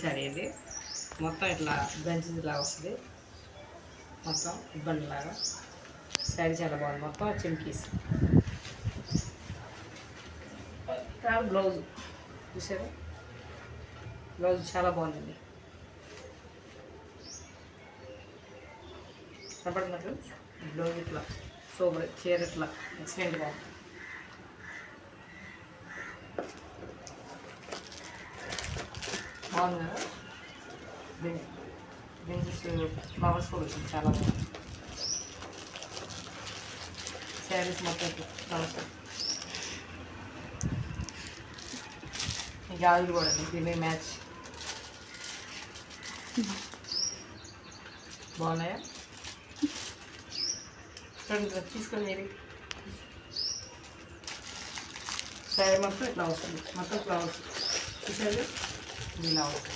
శారీ ఇది. మొత్తం ఇట్లా బంచెస్ లాగా వస్తుంది, మొత్తం ఇబ్బంది లాగా. శారీ చాలా బాగుంది, మొత్తం చిమ్కీస్. బ్లౌజ్ చూసారా, బ్లౌజ్ చాలా బాగుందండి. కనపడుతున్నట్లు బ్లౌజ్ ఇట్లా సూపర్, చీర ఇట్లా ఎక్సలెంట్ బాగుంది. బాగుంది కదా, బెంచెస్ ఫ్లవర్స్ కూడా వచ్చింది, చాలా బాగుంది. శారీస్ మొత్తం ఫ్లవర్స్, గాజులు కూడా దీని మ్యాచ్ బాగున్నాయా? చూడండి, తీసుకొని మీరు శారీ మొత్తం ఇట్లా వస్తుంది, మొత్తం ఫ్లవర్స్ చూసారు, ఇలా వస్తుంది.